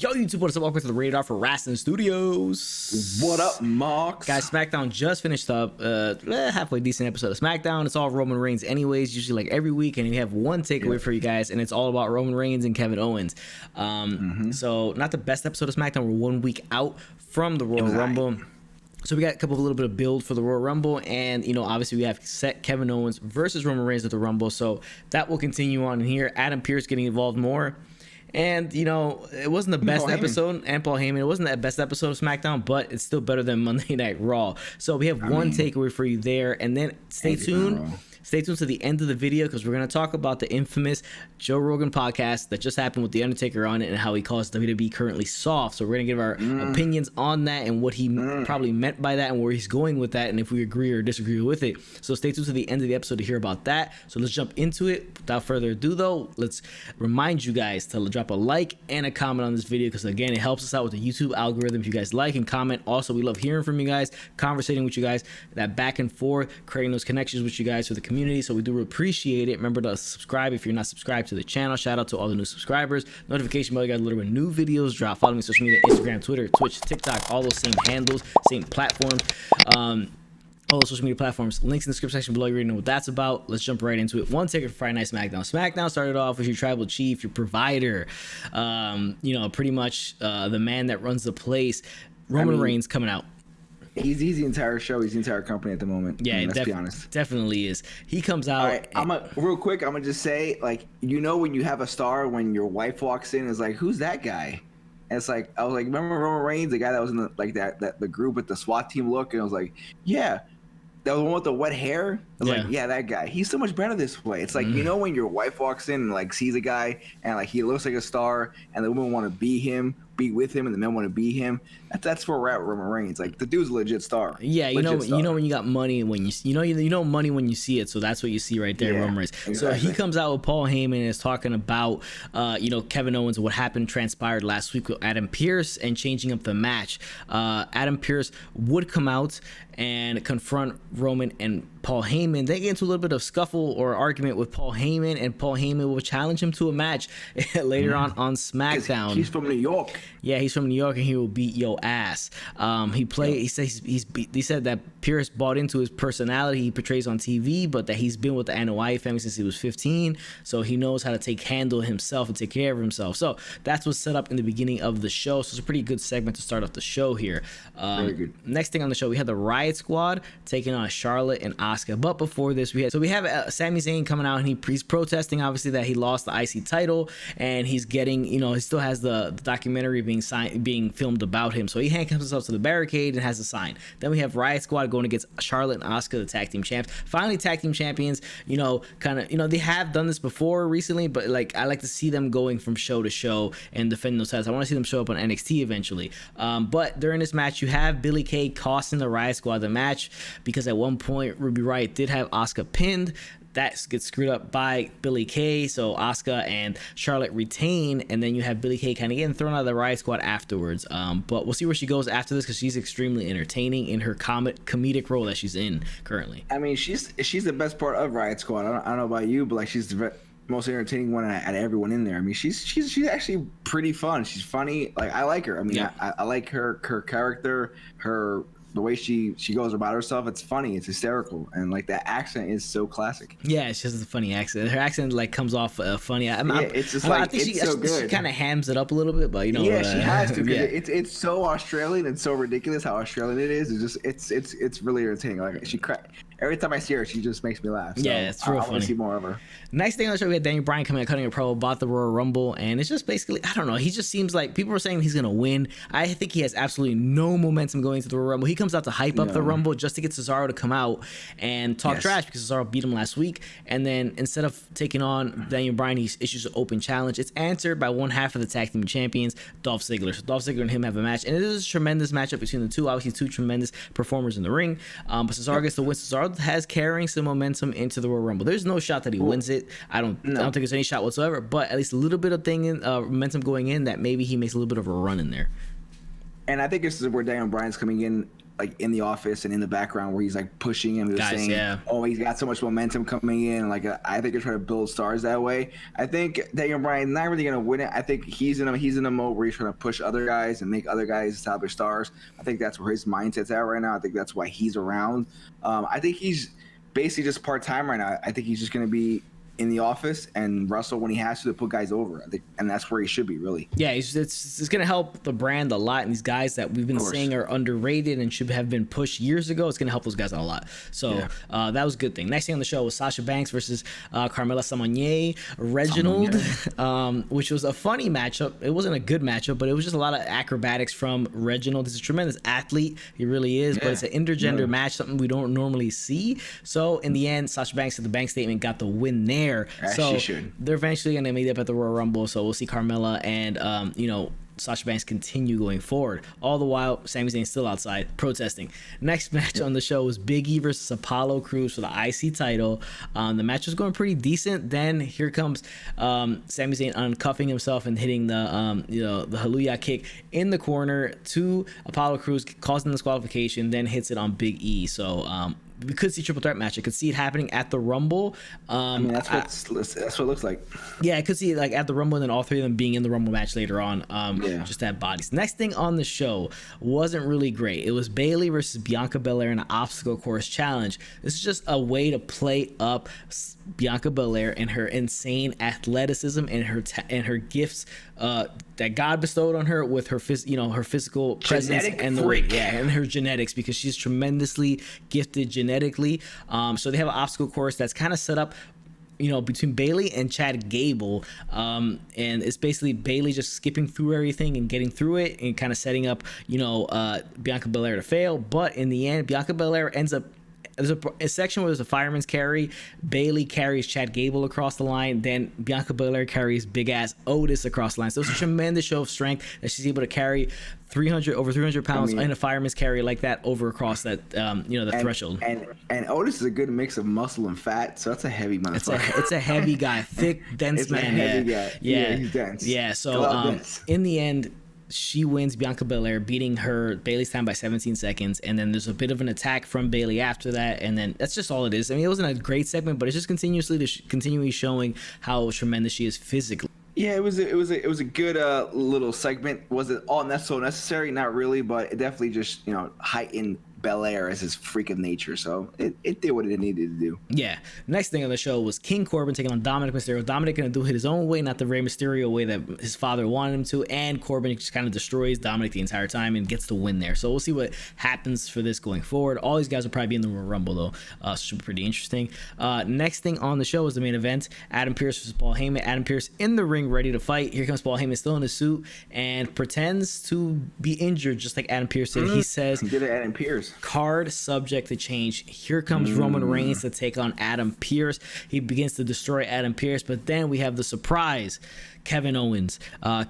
Yo, YouTube, what is up? Welcome to the Rated R for Wrestling Studios. What up, Marks? Guys, Smackdown just finished up. Halfway decent episode of Smackdown. It's all Roman Reigns anyways, usually like every week, and we have one takeaway for you guys, and it's all about Roman Reigns and Kevin Owens. So not the best episode of Smackdown. We're 1 week out from the Royal Rumble. So we got a little bit of build for the Royal Rumble, and obviously we have set Kevin Owens versus Roman Reigns at the Rumble, so that will continue on in here. Adam Pearce getting involved more. And, it wasn't the best episode, and Paul Heyman, it wasn't the best episode of SmackDown, but it's still better than Monday Night Raw. So we have one takeaway for you there, and then stay tuned. Stay tuned to the end of the video because we're going to talk about the infamous Joe Rogan podcast that just happened with the Undertaker on it and how he calls WWE currently soft. So we're going to give our opinions on that and what he probably meant by that and where he's going with that and if we agree or disagree with it. So stay tuned to the end of the episode to hear about that. So let's jump into it. Without further ado, though, let's remind you guys to drop a like and a comment on this video because, again, it helps us out with the YouTube algorithm. If you guys like and comment, also, we love hearing from you guys, conversating with you guys, that back and forth, creating those connections with you guys for the community. So we do appreciate it. Remember to subscribe if you're not subscribed to the channel. Shout out to all the new subscribers. Notification bell, you got a little bit of new videos drop. Follow me on social media, Instagram, Twitter, Twitch, TikTok, all those same handles, same platforms. All those social media platforms, links in the description section below. You already know what that's about. Let's jump right into it. One ticket for Friday Night SmackDown. SmackDown started off with your tribal chief, your provider, pretty much the man that runs the place, Roman Reigns, coming out. He's the entire show. He's the entire company at the moment. Yeah, let's be honest. Definitely is. He comes out. All right, real quick, I'm gonna just say, when you have a star, when your wife walks in, it's like, who's that guy? And it's like, I was like, remember Roman Reigns, the guy that was in the group with the SWAT team look? And I was like, yeah. That was the one with the wet hair. I was like, yeah, that guy. He's so much better this way. It's like, when your wife walks in and sees a guy and he looks like a star and the women want to be with him, and the men want to be him. That's where we're at with Roman Reigns. The dude's a legit star. Yeah, you know when you got money when you know money when you see it. So that's what you see right there, Roman Reigns. Exactly. So he comes out with Paul Heyman and is talking about Kevin Owens and what transpired last week with Adam Pearce and changing up the match. Adam Pearce would come out and confront Roman and Paul Heyman. They get into a little bit of scuffle or argument with Paul Heyman, and Paul Heyman will challenge him to a match later on Smackdown. He's from New York. Yeah, he's from New York, and he will beat your ass. He said that Pearce bought into his personality he portrays on TV, but that he's been with the NOI family since he was 15, so he knows how to handle himself and take care of himself. So that's what's set up in the beginning of the show. So it's a pretty good segment to start off the show here. Very good. Next thing on the show, we had the Riot Squad taking on Charlotte and Asuka. But before this, we have Sami Zayn coming out, and he's protesting obviously that he lost the IC title, and he's getting he still has the documentary being filmed about him. So he handcuffs himself to the barricade and has a sign. Then we have Riot Squad going against Charlotte and Asuka, the tag team champs. Finally, tag team champions. They have done this before recently, but I like to see them going from show to show and defending those titles. I want to see them show up on NXT eventually. But during this match, you have Billie Kay costing the Riot Squad the match because at one point Ruby Riott did have Asuka pinned. That gets screwed up by Billie Kay, so Asuka and Charlotte retain, and then you have Billie Kay kind of getting thrown out of the Riot Squad afterwards. But we'll see where she goes after this because she's extremely entertaining in her comedic role that she's in currently. I mean, she's the best part of Riot Squad. I don't know about you, but she's the most entertaining one out of everyone in there. I mean, she's actually pretty fun. She's funny. I like her. I mean, I like her character, the way she goes about herself. It's funny, it's hysterical, and that accent is so classic. Yeah, it's just a funny accent. Her accent funny. It's just I think it's so good. She kind of hams it up a little bit, but she has to. It's so Australian and so ridiculous how Australian it is. It's really entertaining. Every time I see her, she just makes me laugh. So it's real funny. I want to see more of her. Next thing on the show, we had Daniel Bryan coming out cutting a promo about the Royal Rumble, and it's just basically, I don't know, he just seems like people are saying he's going to win. I think he has absolutely no momentum going into the Royal Rumble. He comes out to hype up the Rumble just to get Cesaro to come out and talk trash because Cesaro beat him last week, and then instead of taking on Daniel Bryan, he issues an open challenge. It's answered by one half of the tag team champions, Dolph Ziggler. So Dolph Ziggler and him have a match, and it is a tremendous matchup between the two. Obviously, two tremendous performers in the ring, but Cesaro gets the win. Cesaro has carrying some momentum into the Royal Rumble. There's no shot that he wins it. I don't think there's any shot whatsoever, but at least a little bit of momentum going in that maybe he makes a little bit of a run in there. And I think this is where Daniel Bryan's coming in like in the office and in the background where he's like pushing him. He was Guys, saying, yeah. "Oh, he's got so much momentum coming in." Like I think they're trying to build stars that way. I think Daniel Bryan not really gonna win it. I think he's in a mode where he's trying to push other guys and make other guys establish stars. I think that's where his mindset's at right now. I think that's why he's around. I think he's basically just part time right now. I think he's just gonna be in the office and Russell when he has to put guys over. I think, and that's where he should be, really. Yeah, it's going to help the brand a lot. And these guys that we've been saying are underrated and should have been pushed years ago, it's going to help those guys out a lot. So that was a good thing. Next thing on the show was Sasha Banks versus Carmella Samanier, Reginald, which was a funny matchup. It wasn't a good matchup, but it was just a lot of acrobatics from Reginald. He's a tremendous athlete. He really is, but it's an intergender match, something we don't normally see. So in the end, Sasha Banks at the bank statement got the win there. So they're eventually going to meet up at the Royal Rumble. So we'll see Carmella and, Sasha Banks continue going forward. All the while, Sami Zayn's still outside protesting. Next match on the show was Big E versus Apollo Crews for the IC title. The match was going pretty decent. Then here comes Sami Zayn uncuffing himself and hitting the the Hallelujah kick in the corner to Apollo Crews, causing disqualification. Then hits it on Big E. So we could see triple threat match. I could see it happening at the Rumble. I mean, that's what it looks like. Yeah, I could see it like at the Rumble, and then all three of them being in the Rumble match later on. Just to have bodies. Next thing on the show wasn't really great. It was Bayley versus Bianca Belair in an obstacle course challenge. This is just a way to play up Bianca Belair and her insane athleticism and her gifts that God bestowed on her with her her physical presence and and her genetics, because she's tremendously gifted genetically. So they have an obstacle course that's kind of set up between Bayley and Chad Gable, and it's basically Bayley just skipping through everything and getting through it and kind of setting up Bianca Belair to fail. But in the end, Bianca Belair ends up, there's a section where there's a fireman's carry. Bayley carries Chad Gable across the line. Then Bianca Belair carries big ass Otis across the line. So it's a tremendous show of strength that she's able to carry over 300 pounds in a fireman's carry like that over across that the threshold. And Otis is a good mix of muscle and fat, so that's a heavy motherfucker. It's a heavy guy, thick, dense man. A heavy guy. Yeah, he's dense. Yeah. So in the end, she wins, Bianca Belair, beating her Bayley's time by 17 seconds. And then there's a bit of an attack from Bayley after that. And then that's just all it is. I mean, it wasn't a great segment, but it's just continually showing how tremendous she is physically. Yeah, it was a good little segment. Was it all so necessary? Not really, but it definitely just heightened Belair as his freak of nature. So it did what it needed to do. Yeah. Next thing on the show was King Corbin taking on Dominic Mysterio. Dominic gonna do it his own way, not the Rey Mysterio way that his father wanted him to. And Corbin just kind of destroys Dominic the entire time and gets the win there. So we'll see what happens for this going forward. All these guys will probably be in the Royal Rumble though. So should be pretty interesting. Next thing on the show is the main event: Adam Pearce versus Paul Heyman. Adam Pearce in the ring, ready to fight. Here comes Paul Heyman, still in his suit, and pretends to be injured, just like Adam Pearce did. He says, "He did it, Adam Pearce. Card subject to change." Here comes Roman Reigns to take on Adam Pearce. He begins to destroy Adam Pearce, but then we have the surprise: Kevin Owens.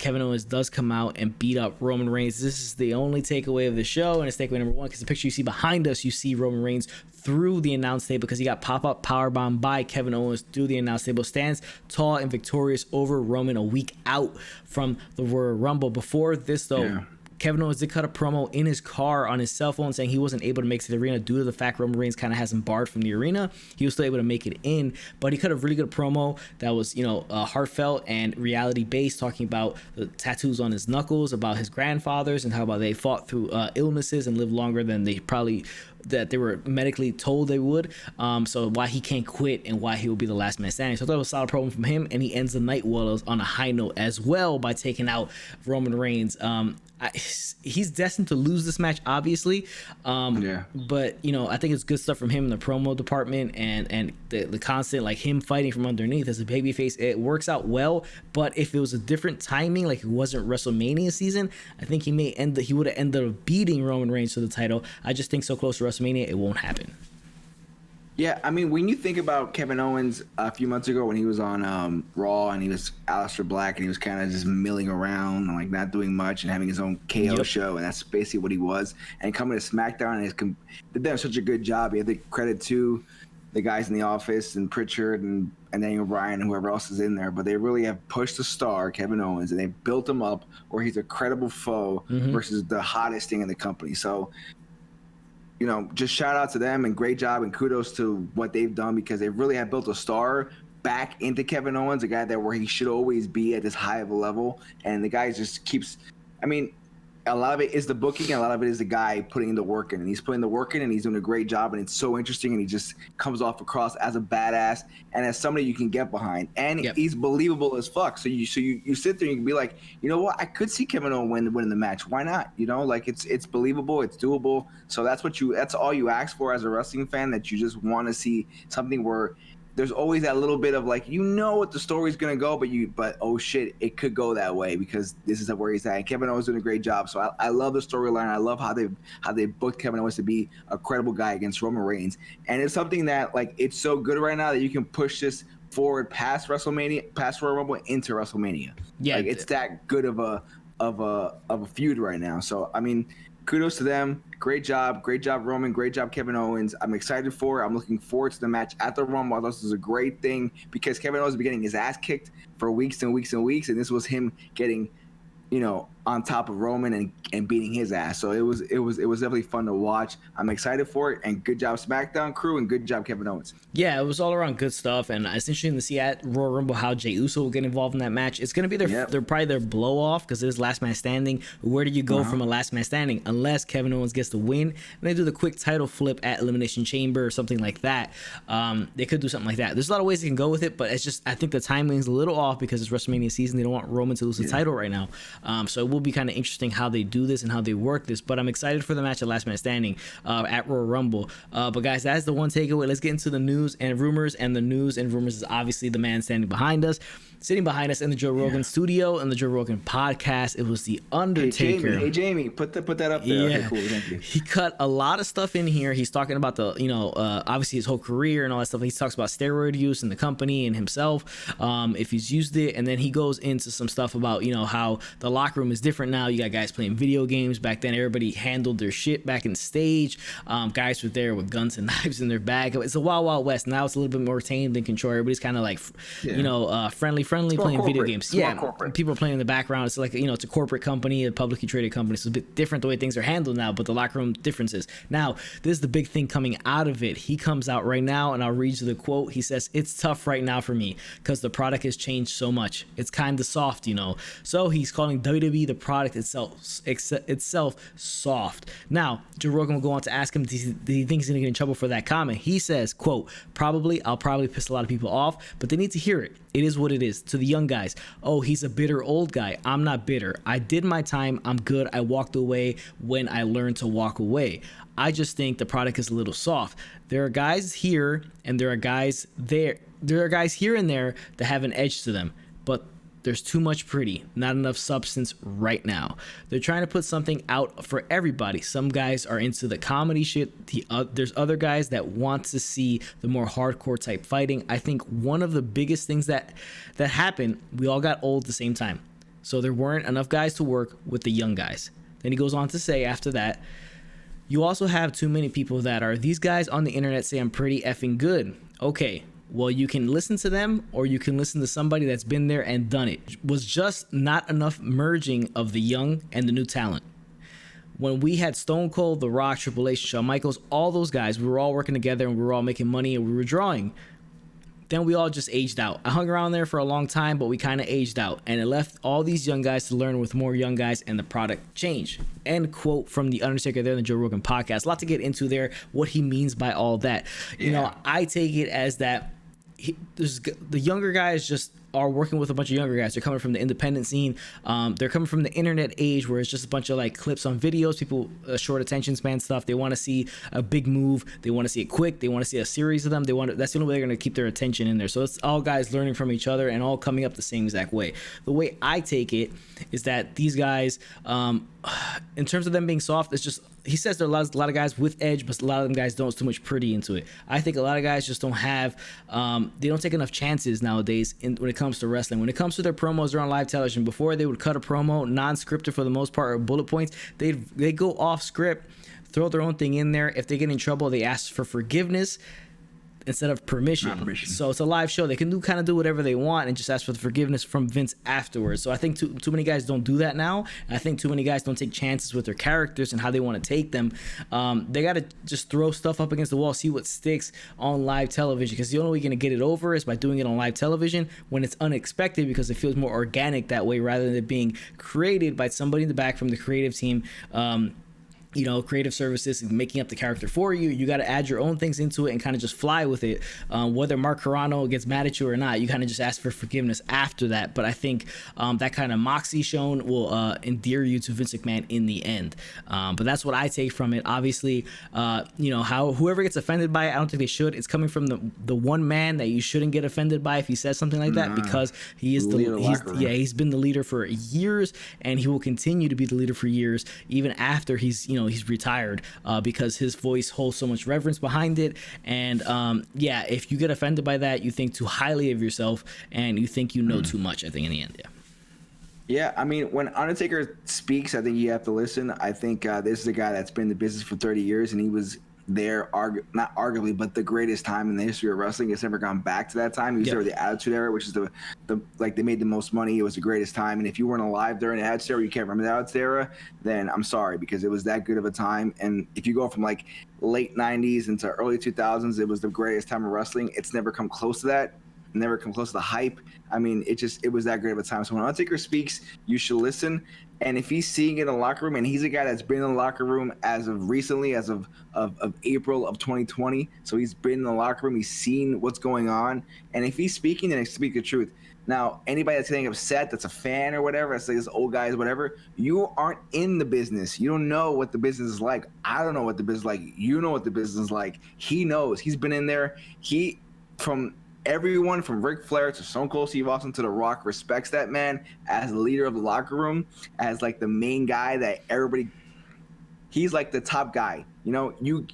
Kevin Owens does come out and beat up Roman Reigns. This is the only takeaway of the show, and it's takeaway number one because the picture you see behind us, you see Roman Reigns through the announce table because he got pop-up powerbomb by Kevin Owens through the announce table. Stands tall and victorious over Roman a week out from the Royal Rumble. Before this, though, Kevin Owens did cut a promo in his car on his cell phone saying he wasn't able to make it to the arena due to the fact Roman Reigns kind of has him barred from the arena. He was still able to make it in, but he cut a really good promo that was, heartfelt and reality-based, talking about the tattoos on his knuckles, about his grandfathers, and how about they fought through illnesses and lived longer than they were medically told they would. So why he can't quit and why he will be the last man standing. So I thought it was a solid promo from him, and he ends the night well on a high note as well by taking out Roman Reigns. He's destined to lose this match, obviously. But I think it's good stuff from him in the promo department and the constant him fighting from underneath as a babyface. It works out well. But if it was a different timing, like it wasn't WrestleMania season, I think he would have ended up beating Roman Reigns for the title. I just think so close to WrestleMania, it won't happen. Yeah, I mean, when you think about Kevin Owens a few months ago when he was on Raw and he was Aleister Black and he was kind of just milling around and not doing much and having his own KO show, and that's basically what he was. And coming to SmackDown, and they've done such a good job. You have to credit to the guys in the office and Pritchard and Daniel Bryan and whoever else is in there, but they really have pushed the star, Kevin Owens, and they built him up where he's a credible foe versus the hottest thing in the company. So just shout out to them and great job and kudos to what they've done because they really have built a star back into Kevin Owens, a guy that where he should always be at this high of a level. And the guy just keeps, I mean, a lot of it is the booking and a lot of it is the guy putting in the work in. And he's putting the work in and he's doing a great job. And it's so interesting. And he just comes off across as a badass and as somebody you can get behind. And he's believable as fuck. So you sit there and you can be like, you know what? I could see Kevin Owens winning the match. Why not? Like it's believable. It's doable. So that's all you ask for as a wrestling fan, that you just want to see something where there's always that little bit of like, what the story's gonna go, but oh shit, it could go that way because this is where he's at. And Kevin Owens doing a great job. So I love the storyline. I love how they booked Kevin Owens to be a credible guy against Roman Reigns. And it's something that like it's so good right now that you can push this forward past WrestleMania, past Royal Rumble into WrestleMania. Yeah, like it's that good of a feud right now. So I mean, kudos to them. Great job, Roman. Great job, Kevin Owens. I'm excited for it. I'm looking forward to the match at the Rumble. This is a great thing because Kevin Owens has been getting his ass kicked for weeks and weeks and weeks, and this was him getting, on top of Roman and beating his ass. So it was definitely fun to watch. I'm excited for it, and good job SmackDown crew, and good job Kevin Owens. Yeah, it was all around good stuff, and it's interesting to see at Royal Rumble how Jey Uso will get involved in that match. It's going to be they're probably their blow off because it is last man standing. Where do you go from a last man standing unless Kevin Owens gets the win and they do the quick title flip at Elimination Chamber or something like that? They could do something like that. There's a lot of ways they can go with it, but it's just I think the timing is a little off because it's WrestleMania season. They don't want Roman to lose the title right now, so it will be kind of interesting how they do this and how they work this. But I'm excited for the match at Last Man Standing at Royal Rumble. But guys, that's the one takeaway. Let's get into the news and rumors. And the news and rumors is obviously the man standing behind us. Sitting behind us in the Joe Rogan studio and the Joe Rogan podcast, it was the Undertaker. Hey Jamie, put that up there. Yeah. Okay, cool, thank you. He cut a lot of stuff in here. He's talking about the, obviously his whole career and all that stuff. He talks about steroid use in the company and himself, if he's used it, and then he goes into some stuff about how the locker room is different now. You got guys playing video games. Back then, everybody handled their shit back in stage. Guys were there with guns and knives in their bag. It's a wild, wild west. Now it's a little bit more tamed and controlled. Everybody's kind of like, friendly playing video games. Yeah, people are playing in the background. It's like it's a corporate company, a publicly traded company. So it's a bit different the way things are handled now, but the locker room differences. Now, this is the big thing coming out of it. He comes out right now, and I'll read you the quote. He says, "It's tough right now for me because the product has changed so much. It's kind of soft, So he's calling WWE the product itself soft. Now, Joe Rogan will go on to ask him, do he think he's going to get in trouble for that comment? He says, quote, I'll probably piss a lot of people off, but they need to hear it. It is what it is. To the young guys, oh, he's a bitter old guy. I'm not bitter. I did my time. I'm good. I walked away when I learned to walk away. I just think the product is a little soft. There are guys here and there are guys there. There are guys here and there that have an edge to them, but there's too much pretty, not enough substance right now. They're trying to put something out for everybody. Some guys are into the comedy shit. There's other guys that want to see the more hardcore type fighting. I think one of the biggest things that happened, we all got old at the same time. So there weren't enough guys to work with the young guys. Then he goes on to say after that, you also have too many people that are, these guys on the internet say I'm pretty effing good. Okay. Well, you can listen to them or you can listen to somebody that's been there and done it. It was just not enough merging of the young and the new talent. When we had Stone Cold, The Rock, Triple H, Shawn Michaels, all those guys, we were all working together and we were all making money and we were drawing. Then we all just aged out. I hung around there for a long time, but we kind of aged out. And it left all these young guys to learn with more young guys and the product changed. End quote from the Undertaker there in the Joe Rogan podcast. A lot to get into there, what he means by all that. I take it as that the younger guys just are working with a bunch of younger guys. They're coming from the independent scene. They're coming from the internet age where it's just a bunch of like clips on videos, people, short attention span stuff. They want to see a big move. They want to see it quick. They want to see a series of them. That's the only way they're going to keep their attention in there. So it's all guys learning from each other and all coming up the same exact way. The way I take it is that these guys, in terms of them being soft, it's just, he says there are a lot of guys with edge, but a lot of them guys don't. It's too much pretty into it. I think a lot of guys just don't have, they don't take enough chances nowadays when it comes to wrestling. When it comes to their promos, they're on live television. Before they would cut a promo, non-scripted for the most part, or bullet points. They go off script, throw their own thing in there. If they get in trouble, they ask for forgiveness. instead of permission. So it's a live show. They can do whatever they want and just ask for the forgiveness from Vince afterwards. So I think too many guys don't do that now. I think too many guys don't take chances with their characters and how they want to take them. They got to just throw stuff up against the wall, see what sticks on live television, because the only way you're going to get it over is by doing it on live television when it's unexpected, because it feels more organic that way rather than it being created by somebody in the back from the creative team. Creative services making up the character for you. You got to add your own things into it and kind of just fly with it. Whether Mark Carrano gets mad at you or not, you kind of just ask for forgiveness after that. But I think that kind of moxie shown will endear you to Vince McMahon in the end. But that's what I take from it. Obviously, how whoever gets offended by it, I don't think they should. It's coming from the one man that you shouldn't get offended by if he says something like that, because he is he's been the leader for years, and he will continue to be the leader for years, even after he's retired, because his voice holds so much reverence behind it. And if you get offended by that, you think too highly of yourself and you think you know too much, I think, in the end. Yeah, I mean, when Undertaker speaks, I think you have to listen. I think this is a guy that's been in the business for 30 years, and he was there, not arguably, but the greatest time in the history of wrestling. It's never gone back to that time. He was there with the Attitude Era, which is the they made the most money. It was the greatest time. And if you weren't alive during the Attitude Era, you can't remember the Attitude Era, then I'm sorry, because it was that good of a time. And if you go from like late 90s into early 2000s, it was the greatest time of wrestling. It's never come close to that. Never come close to the hype. I mean, it was that great of a time. So when Undertaker speaks, you should listen. And if he's seeing it in the locker room, and he's a guy that's been in the locker room as of recently, as of April of 2020, so he's been in the locker room, he's seen what's going on, and if he's speaking, then he speaks the truth. Now, anybody that's getting upset, that's a fan or whatever, that's like this old guys, whatever, you aren't in the business. You don't know what the business is like. I don't know what the business is like. You know what the business is like. He knows. He's been in there. Everyone from Ric Flair to Stone Cold Steve Austin to The Rock respects that man as the leader of the locker room, as like the main guy that everybody. He's like the top guy. You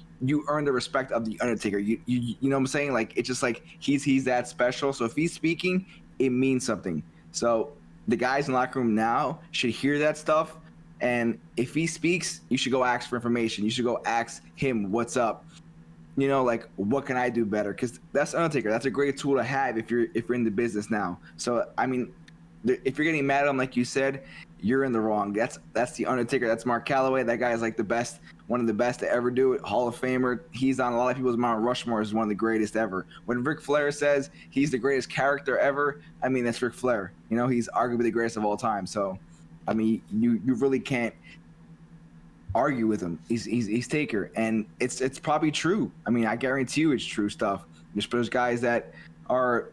earn the respect of the Undertaker. You know what I'm saying? Like, it's just like he's that special. So if he's speaking, it means something. So the guys in the locker room now should hear that stuff. And if he speaks, you should go ask for information. You should go ask him what's up. Like, what can I do better? Because that's Undertaker. That's a great tool to have if you're in the business now. So, I mean, if you're getting mad at him, like you said, you're in the wrong. That's the Undertaker. That's Mark Calloway. That guy is like the best, one of the best to ever do it. Hall of Famer. He's on a lot of people's Mount Rushmore as one of the greatest ever. When Ric Flair says he's the greatest character ever, I mean, that's Ric Flair. He's arguably the greatest of all time. So, I mean, you really can't argue with him. He's Taker, and it's probably true. I mean, I guarantee you it's true stuff. There's guys that are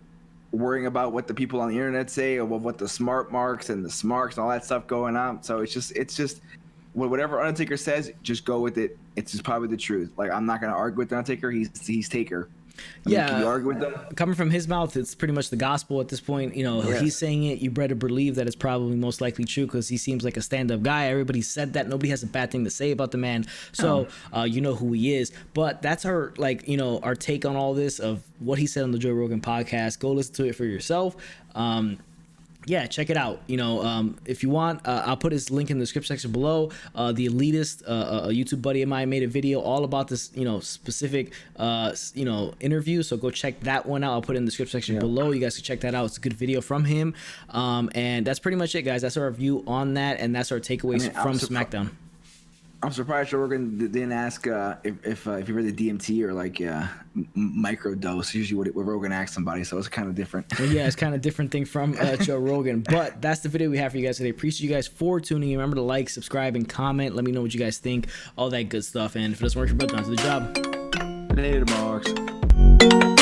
worrying about what the people on the internet say, or what the smart marks and the smarks and all that stuff going on. So it's just whatever Undertaker says, just go with it. It's just probably the truth. Like, I'm not gonna argue with Undertaker. He's Taker. I mean, can you argue with them? Coming from his mouth, it's pretty much the gospel at this point. He's saying it. You better believe that it's probably most likely true, because he seems like a stand-up guy. Everybody said that. Nobody has a bad thing to say about the man. So you know who he is. But that's our take on all this, of what he said on the Joe Rogan podcast. Go listen to it for yourself. Check it out. If you want, I'll put his link in the description section below. The Elitest, a YouTube buddy of mine, made a video all about this, specific, interview. So go check that one out. I'll put it in the description section below. You guys can check that out. It's a good video from him. And that's pretty much it, guys. That's our review on that, and that's our takeaways from SmackDown. I'm surprised Joe Rogan didn't ask if you read the DMT or like micro dose. Usually what Rogan asks somebody, so it's kind of different. It's kind of different thing from Joe Rogan. But that's the video we have for you guys today. Appreciate you guys for tuning in. Remember to like, subscribe, and comment. Let me know what you guys think. All that good stuff. And if it doesn't work for both, on to the job. Later, Marks.